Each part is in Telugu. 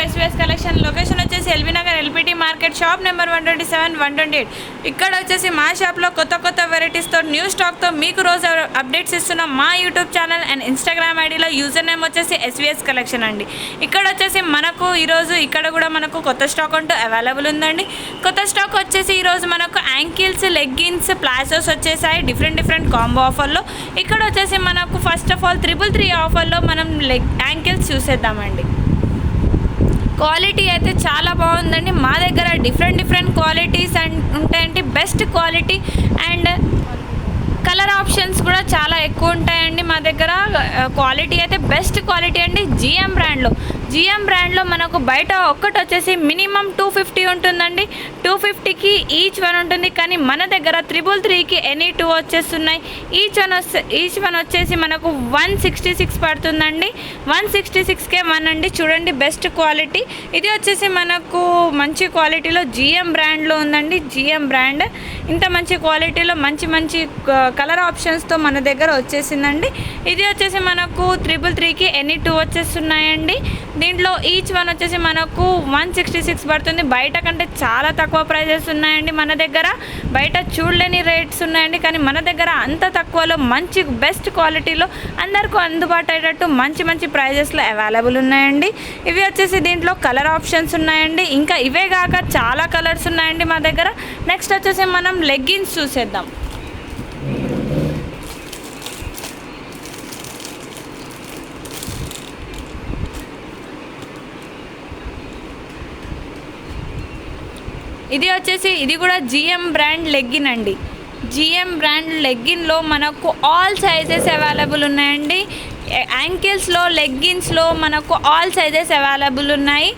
SVS collection. లొకేషన్ వచ్చేసి LB Nagar LPT market, shop number 127, 128. ఇక్కడ వచ్చేసి మా షాప్లో కొత్త వెరైటీస్తో న్యూ స్టాక్తో మీకు రోజు అప్డేట్స్ ఇస్తున్నాం. మా యూట్యూబ్ ఛానల్ అండ్ ఇన్స్టాగ్రామ్ ఐడిలో యూజర్ నేమ్ వచ్చేసి ఎస్వీఎస్ కలెక్షన్ అండి. ఇక్కడ వచ్చేసి మనకు ఈరోజు ఇక్కడ కూడా మనకు కొత్త స్టాక్ అంటూ అవైలబుల్ ఉందండి. కొత్త స్టాక్ వచ్చేసి ఈరోజు మనకు యాంకిల్స్, లెగ్గిన్స్, ప్లాజోస్ వచ్చేసాయి డిఫరెంట్ కాంబో ఆఫర్లో. ఇక్కడ వచ్చేసి మనకు ఫస్ట్ ఆఫ్ ఆల్ 333 ఆఫర్లో మనం యాంకిల్స్ చూసేద్దామండి. క్వాలిటీ అయితే చాలా బాగుందండి. మా దగ్గర డిఫరెంట్ క్వాలిటీస్ అండ్ ఉంటాయండి. Best quality and colour options కూడా చాలా ఎక్కువ ఉంటాయండి. మా దగ్గర క్వాలిటీ అయితే బెస్ట్ క్వాలిటీ అండి. జిఎం బ్రాండ్లో మనకు బయట ఒక్కటి వచ్చేసి మినిమం 250 ఉంటుందండి. 250కి ఈచ్ వన్ ఉంటుంది. కానీ మన దగ్గర 333కి ఎనీ 2 వచ్చేస్తున్నాయి. ఈచ్ వన్ వచ్చేసి మనకు 166 పడుతుందండి. 166కే 1 అండి. చూడండి బెస్ట్ క్వాలిటీ. ఇది వచ్చేసి మనకు మంచి క్వాలిటీలో జిఎం బ్రాండ్లో ఉందండి. జిఎం బ్రాండ్ ఇంత మంచి క్వాలిటీలో మంచి కలర్ ఆప్షన్స్తో మన దగ్గర వచ్చేసిందండి. ఇది వచ్చేసి మనకు 333కి ఎనీ 2 వచ్చేస్తున్నాయండి. దీంట్లో ఈచ్ వన్ వచ్చేసి మనకు 166 పడుతుంది. బయట కంటే చాలా తక్కువ ప్రైజెస్ ఉన్నాయండి. మన దగ్గర బయట చూడలేని రేట్స్ ఉన్నాయండి. కానీ మన దగ్గర అంత తక్కువలో మంచి బెస్ట్ క్వాలిటీలో అందరికీ అందుబాటు అయ్యేటట్టు మంచి ప్రైజెస్లో అవైలబుల్ ఉన్నాయండి. ఇవి వచ్చేసి దీంట్లో కలర్ ఆప్షన్స్ ఉన్నాయండి. ఇంకా ఇవే కాక చాలా కలర్స్ ఉన్నాయండి మా దగ్గర. నెక్స్ట్ వచ్చేసి మనం లెగ్గిన్స్ చూసేద్దాం. ఇది కూడా జిఎం బ్రాండ్ లెగ్గిన్ అండి. జిఎం బ్రాండ్ లెగ్గిన్లో మనకు ఆల్ సైజెస్ అవైలబుల్ ఉన్నాయండి. యాంకిల్స్లో, లెగ్గిన్స్లో మనకు ఆల్ సైజెస్ అవైలబుల్ ఉన్నాయి.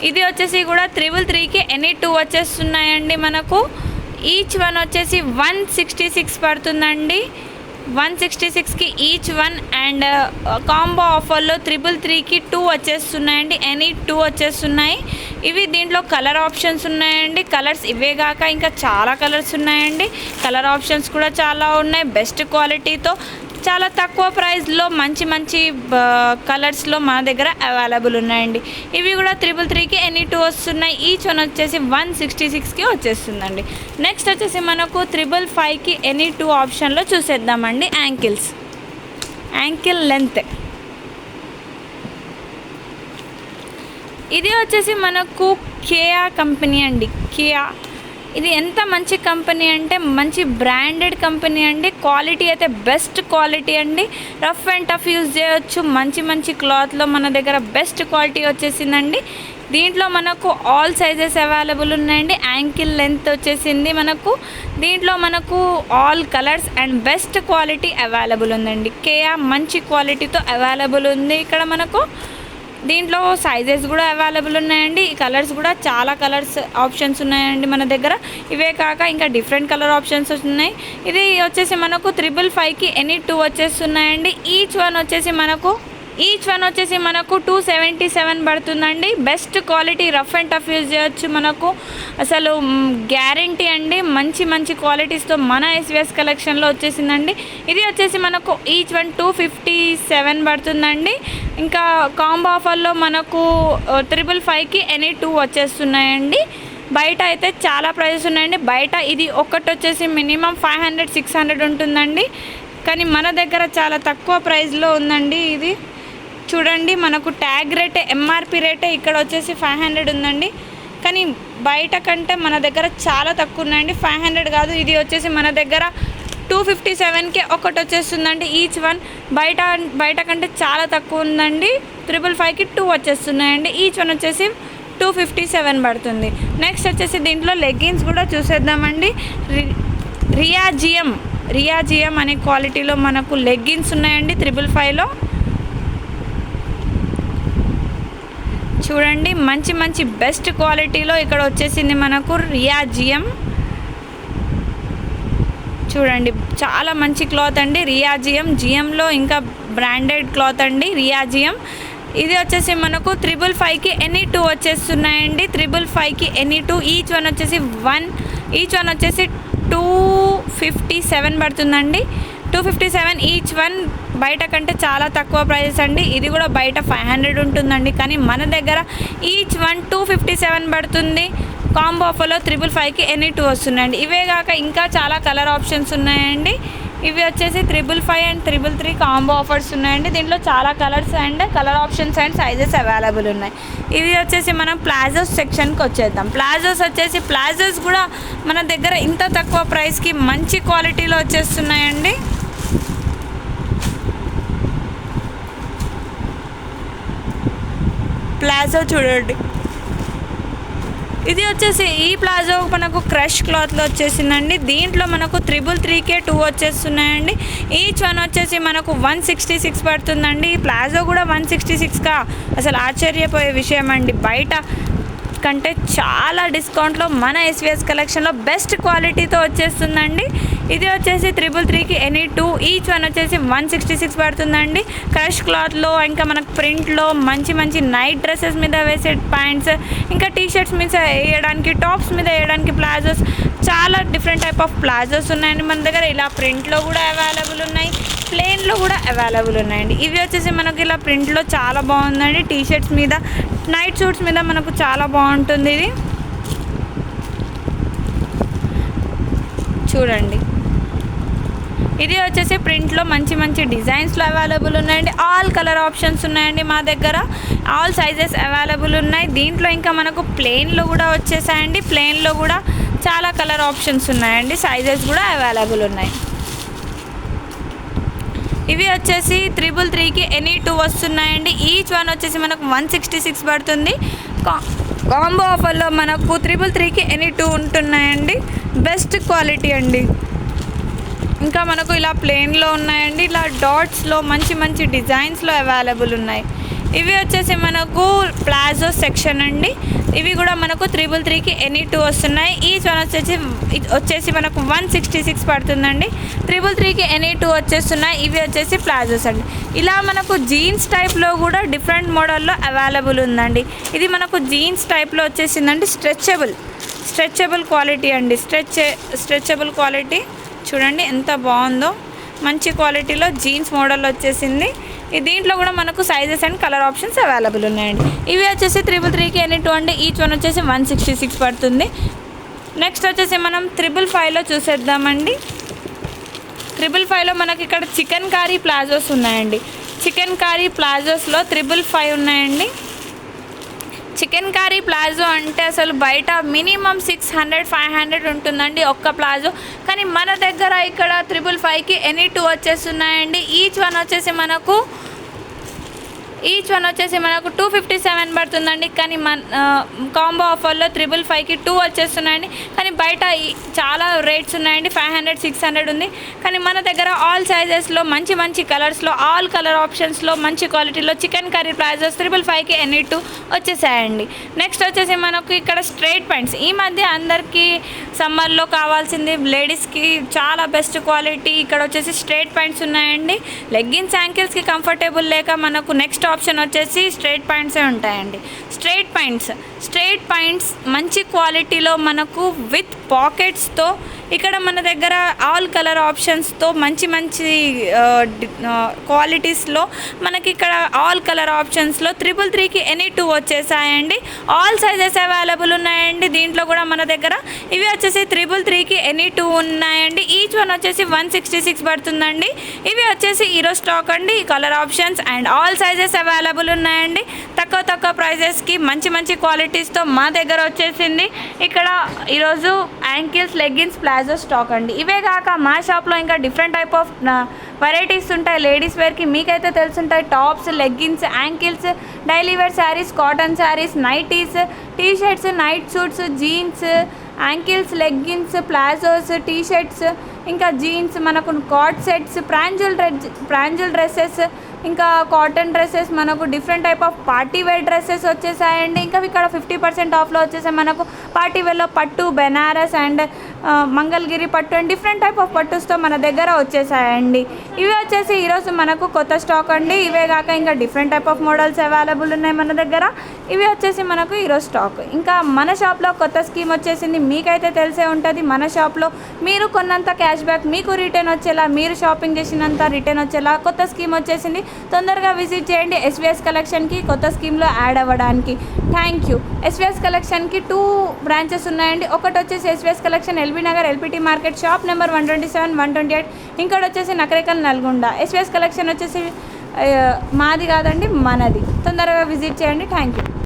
ఇది వచ్చేసి కూడా 333కి ఎనీ 2 వచ్చేస్తున్నాయండి. మనకు ఈచ్ వన్ వచ్చేసి 166 పడుతుందండి. 166కి ఈచ్ వన్ అండ్ కాంబో ఆఫర్లో 333కి 2 వచ్చేస్తున్నాయండి. ఎనీ 2 వచ్చేస్తున్నాయి. ఇవి దీంట్లో కలర్ ఆప్షన్స్ ఉన్నాయండి. కలర్స్ ఇవే కాక ఇంకా చాలా కలర్స్ ఉన్నాయండి. కలర్ ఆప్షన్స్ కూడా చాలా ఉన్నాయి. బెస్ట్ క్వాలిటీతో చాలా తక్కువ ప్రైస్లో మంచి కలర్స్లో మన దగ్గర అవైలబుల్ ఉన్నాయండి. ఇవి కూడా 333కి ఎనీ 2 వస్తున్నాయి. ఈచ్ వన్ వచ్చేసి 166కి వచ్చేస్తుందండి. నెక్స్ట్ వచ్చేసి మనకు 555కి ఎనీ 2 ఆప్షన్లో చూసేద్దామండి. యాంకిల్ లెంత్ ఇది వచ్చేసి మనకు కేయా కంపెనీ అండి. ఇది ఎంత మంచి కంపెనీ అంటే మంచి బ్రాండెడ్ కంపెనీ అండి. క్వాలిటీ అయితే బెస్ట్ క్వాలిటీ అండి. రఫ్ అండ్ టఫ్ యూజ్ చేయొచ్చు. మంచి క్లాత్లో మన దగ్గర బెస్ట్ క్వాలిటీ వచ్చేసిందండి. దీంట్లో మనకు ఆల్ సైజెస్ అవైలబుల్ ఉన్నాయండి. యాంకిల్ లెంత్ వచ్చేసింది మనకు. దీంట్లో మనకు all colours and best quality available ఉందండి. కేయా మంచి క్వాలిటీతో అవైలబుల్ ఉంది. ఇక్కడ మనకు దీంట్లో సైజెస్ కూడా అవైలబుల్ ఉన్నాయండి. ఈ కలర్స్ కూడా చాలా కలర్స్ ఆప్షన్స్ ఉన్నాయండి మన దగ్గర. ఇవే కాక ఇంకా డిఫరెంట్ కలర్ ఆప్షన్స్ ఉన్నాయి. ఇది వచ్చేసి మనకు 555కి ఎనీ 2 వచ్చేస్తున్నాయండి. ఈచ్ వన్ వచ్చేసి మనకు 277 పడుతుందండి. Best quality, rough and tough use చేయొచ్చు. మనకు అసలు గ్యారంటీ అండి. మంచి క్వాలిటీస్తో మన ఎస్వీఎస్ కలెక్షన్లో వచ్చేసిందండి. ఇది వచ్చేసి మనకు ఈచ్ వన్ 257 పడుతుందండి. ఇంకా కాంబో ఆఫర్లో మనకు 555కి ఎనీ 2 వచ్చేస్తున్నాయండి. బయట అయితే చాలా ప్రైజెస్ ఉన్నాయండి. బయట ఇది ఒకటి వచ్చేసి మినిమం 500-600 ఉంటుందండి. కానీ మన దగ్గర చాలా తక్కువ ప్రైస్లో ఉందండి. ఇది చూడండి మనకు ట్యాగ్ రేటే, ఎంఆర్పి రేటే ఇక్కడ వచ్చేసి 500 ఉందండి. కానీ బయట కంటే మన దగ్గర చాలా తక్కువ ఉన్నాయండి. 500 కాదు, ఇది వచ్చేసి మన దగ్గర 257కే ఒకటి వచ్చేస్తుందండి. ఈచ్ వన్ బయట కంటే చాలా తక్కువ ఉందండి. 555కి 2 వచ్చేస్తున్నాయండి. ఈచ్ వన్ వచ్చేసి 257 పడుతుంది. నెక్స్ట్ వచ్చేసి దీంట్లో లెగ్గిన్స్ కూడా చూసేద్దామండి. రియాజియం అనే క్వాలిటీలో మనకు లెగ్గిన్స్ ఉన్నాయండి 555లో. చూడండి మంచి బెస్ట్ క్వాలిటీలో ఇక్కడ వచ్చేసింది మనకు రియాజియం. చూడండి చాలా మంచి క్లాత్ అండి రియాజియం. జిఎంలో ఇంకా బ్రాండెడ్ క్లాత్ అండి రియాజియం. ఇది వచ్చేసి మనకు 555కి ఎనీ 2 వచ్చేస్తున్నాయండి. 555కి ఎనీ 2. ఈచ్ వన్ వచ్చేసి 257 పడుతుందండి. 257 ఈచ్ వన్. బయట కంటే చాలా తక్కువ ప్రైజెస్ అండి. ఇది కూడా బయట 500 ఉంటుందండి, కానీ మన దగ్గర ఈచ్ వన్ 257 పడుతుంది. కాంబో ఆఫర్లో 555కి ఎనీ 2 వస్తున్నాయండి. ఇవే కాక ఇంకా చాలా కలర్ ఆప్షన్స్ ఉన్నాయండి. ఇవి వచ్చేసి 555 అండ్ 333 కాంబో ఆఫర్స్ ఉన్నాయండి. దీంట్లో చాలా colours and colour options and sizes available ఉన్నాయి. ఇది వచ్చేసి మనం ప్లాజోస్ సెక్షన్కి వచ్చేద్దాం. ప్లాజోస్ కూడా మన దగ్గర ఇంత తక్కువ ప్రైస్కి మంచి క్వాలిటీలో వచ్చేస్తున్నాయండి. ప్లాజో చూడండి, ఇది వచ్చేసి ఈ ప్లాజో మనకు క్రష్ క్లాత్లో వచ్చేసిందండి. దీంట్లో మనకు 333కే 2 వచ్చేస్తున్నాయండి. ఈచ్ వన్ వచ్చేసి మనకు 166 పడుతుందండి. ఈ ప్లాజో కూడా 166కా, అసలు ఆశ్చర్యపోయే విషయం అండి. బయట కంటే చాలా డిస్కౌంట్లో మన ఎస్విఎస్ కలెక్షన్లో బెస్ట్ క్వాలిటీతో వచ్చేస్తుందండి. ఇది వచ్చేసి 333కి ఎనీ 2. ఈచ్ వన్ వచ్చేసి 166 పడుతుందండి. క్రష్ క్లాత్లో ఇంకా మనకు ప్రింట్లో మంచి నైట్ డ్రెస్సెస్ మీద వేసే ప్యాంట్స్, ఇంకా టీషర్ట్స్ మీద వేయడానికి, టాప్స్ మీద వేయడానికి ప్లాజోస్, చాలా డిఫరెంట్ టైప్ ఆఫ్ ప్లాజోస్ ఉన్నాయండి మన దగ్గర. ఇలా ప్రింట్లో కూడా అవైలబుల్ ఉన్నాయి, ప్లెయిన్లో కూడా అవైలబుల్ ఉన్నాయండి. ఇవి వచ్చేసి మనకి ఇలా ప్రింట్లో చాలా బాగుందండి. టీషర్ట్స్ మీద, నైట్ సూట్స్ మీద మనకు చాలా బాగుంటుంది. ఇది చూడండి, ఇది వచ్చేసి ప్రింట్లో మంచి డిజైన్స్లో అవైలబుల్ ఉన్నాయండి. ఆల్ కలర్ ఆప్షన్స్ ఉన్నాయండి మా దగ్గర, ఆల్ సైజెస్ అవైలబుల్ ఉన్నాయి. దీంట్లో ఇంకా మనకు ప్లెయిన్లో కూడా వచ్చేసాయండి. ప్లెయిన్లో కూడా చాలా కలర్ ఆప్షన్స్ ఉన్నాయండి, సైజెస్ కూడా అవైలబుల్ ఉన్నాయి. ఇవి వచ్చేసి 333కి ఎనీ 2 వస్తున్నాయండి. ఈచ్ వన్ వచ్చేసి మనకు 166 పడుతుంది. కాంబో ఆఫర్లో మనకు 333కి ఎనీ 2 ఉంటున్నాయండి. బెస్ట్ క్వాలిటీ అండి. ఇంకా మనకు ఇలా ప్లెయిన్లో ఉన్నాయండి, ఇలా డాట్స్లో మంచి డిజైన్స్లో అవైలబుల్ ఉన్నాయి. ఇవి వచ్చేసి మనకు ప్లాజో సెక్షన్ అండి. ఇవి కూడా మనకు 333కి ఎనీ 2 వస్తున్నాయి. ఈచ్ వన్ వచ్చేసి మనకు 166 పడుతుందండి. 333కి ఎనీ 2 వచ్చేస్తున్నాయి. ఇవి వచ్చేసి ప్లాజోస్ అండి. ఇలా మనకు జీన్స్ టైప్లో కూడా డిఫరెంట్ మోడల్లో అవైలబుల్ ఉందండి. ఇది మనకు జీన్స్ టైప్లో వచ్చేసిందండి. స్ట్రెచబుల్ క్వాలిటీ అండి. స్ట్రెచబుల్ క్వాలిటీ చూడండి ఎంత బాగుందో, మంచి క్వాలిటీలో జీన్స్ మోడల్ వచ్చేసింది. దీంట్లో కూడా మనకు sizes and colour options available ఉన్నాయండి. ఇవి వచ్చేసి 333కి ఎనీ 2 అండి. ఈచ్ వన్ వచ్చేసి 166 పడుతుంది. నెక్స్ట్ వచ్చేసి మనం 555లో చూసేద్దామండి. 555లో మనకి ఇక్కడ చికెన్ కారీ ప్లాజోస్ ఉన్నాయండి. చికెన్ కారీ ప్లాజోస్లో 555 ఉన్నాయండి. చికెన్ కారీ ప్లాజో అంటే అసలు బయట మినిమం 600-500 ఉంటుందండి ఒక్క ప్లాజో, కానీ మన దగ్గర ఇక్కడ 555కి ఎనీ 2 వచ్చేస్తున్నాయండి. ఈచ్ వన్ వచ్చేసి మనకు 257 పడుతుందండి. కానీ మన కాంబో ఆఫర్లో 555కి 2 వచ్చేస్తున్నాయండి. కానీ బయట చాలా రేట్స్ ఉన్నాయండి, 500-600 ఉంది. కానీ మన దగ్గర ఆల్ సైజెస్లో మంచి కలర్స్లో, ఆల్ కలర్ ఆప్షన్స్లో మంచి క్వాలిటీలో చికెన్ కర్రీ ప్లాజోస్ 555కి ఎనీ 2 వచ్చేసాయండి. నెక్స్ట్ వచ్చేసి మనకు ఇక్కడ స్ట్రైట్ ప్యాంట్స్. ఈ మధ్య అందరికీ సమ్మర్లో కావాల్సింది లేడీస్కి చాలా బెస్ట్ క్వాలిటీ. ఇక్కడ వచ్చేసి స్ట్రైట్ ప్యాంట్స్ ఉన్నాయండి. లెగ్గిన్స్ యాంకిల్స్కి కంఫర్టబుల్ లేక మనకు నెక్స్ట్ ఆప్షన్ వచ్చేసి స్ట్రైట్ ప్యాంట్సే ఉంటాయండి. స్ట్రైట్ ప్యాంట్స్ మంచి క్వాలిటీలో మనకు విత్ పాకెట్స్తో, ఇక్కడ మన దగ్గర ఆల్ కలర్ ఆప్షన్స్తో మంచి క్వాలిటీస్లో మనకి ఇక్కడ ఆల్ కలర్ ఆప్షన్స్లో 333కి ఎనీ 2 వచ్చేసాయండి. ఆల్ సైజెస్ అవైలబుల్ ఉన్నాయండి. దీంట్లో కూడా మన దగ్గర ఇవి వచ్చేసి 333కి ఎనీ 2 ఉన్నాయండి. ఈచ్ వన్ వచ్చేసి 166 పడుతుందండి. ఇవి వచ్చేసి ఈరోజు స్టాక్ అండి. Colour options and all sizes available ఉన్నాయండి. తక్కువ ప్రైజెస్కి మంచి క్వాలిటీస్తో మా దగ్గర వచ్చేసింది. ఇక్కడ ఈరోజు యాంకిల్స్, లెగ్గిన్స్, ప్లాజో స్టాక్ అండి. ఇవే కాక మా షాప్లో ఇంకా డిఫరెంట్ టైప్ ఆఫ్ వెరైటీస్ ఉంటాయి. లేడీస్ వేర్కి మీకైతే తెలుసుంటాయి. Tops, leggings, ankles, daily wear saris, cotton saris, nighties, T-shirts, night suits, jeans, ankles, leggings, palazzos, T-shirts, ఇంకా జీన్స్, మనకు కార్డ్ సెట్స్, ప్రాంజుల్ డ్రెస్సెస్, ఇంకా కాటన్ డ్రెస్సెస్, మనకు different type of party wear dresses వచ్చేసాయండి. ఇంకా ఇక్కడ 50% ఆఫ్లో వచ్చేసాయి. మనకు పార్టీ వేర్లో పట్టు, బెనారస్ అండ్ మంగళగిరి పట్టు అండ్ డిఫరెంట్ టైప్ ఆఫ్ పట్టుస్తో మన దగ్గర వచ్చేసాయండి. ఇవి వచ్చేసి ఈరోజు మనకు కొత్త స్టాక్ అండి. ఇవే కాక ఇంకా different type of models available ఉన్నాయి మన దగ్గర. ఇవి వచ్చేసి మనకు ఈరోజు స్టాక్. ఇంకా మన షాప్లో కొత్త స్కీమ్ వచ్చేసింది, మీకైతే తెలిసే ఉంటుంది. మన షాప్లో మీరు కొన్నంత క్యాష్ బ్యాక్ మీకు రిటర్న్ వచ్చేలా, మీరు షాపింగ్ చేసినంత రిటర్న్ వచ్చేలా కొత్త స్కీమ్ వచ్చేసింది. తొందరగా విజిట్ చేయండి ఎస్విఎస్ కలెక్షన్కి కొత్త స్కీమ్లో యాడ్ అవ్వడానికి. Thank you. ఎస్విఎస్ కలెక్షన్కి 2 బ్రాంచెస్ ఉన్నాయండి. ఒకటి వచ్చేసి SVS collection LB Nagar LPT market shop number 127, 128. ఇంకోటి వచ్చేసి నకరేకల్ నల్గొండ. ఎస్విఎస్ కలెక్షన్ వచ్చేసి మాది కాదండి, మనది. తొందరగా విజిట్ చేయండి. Thank you.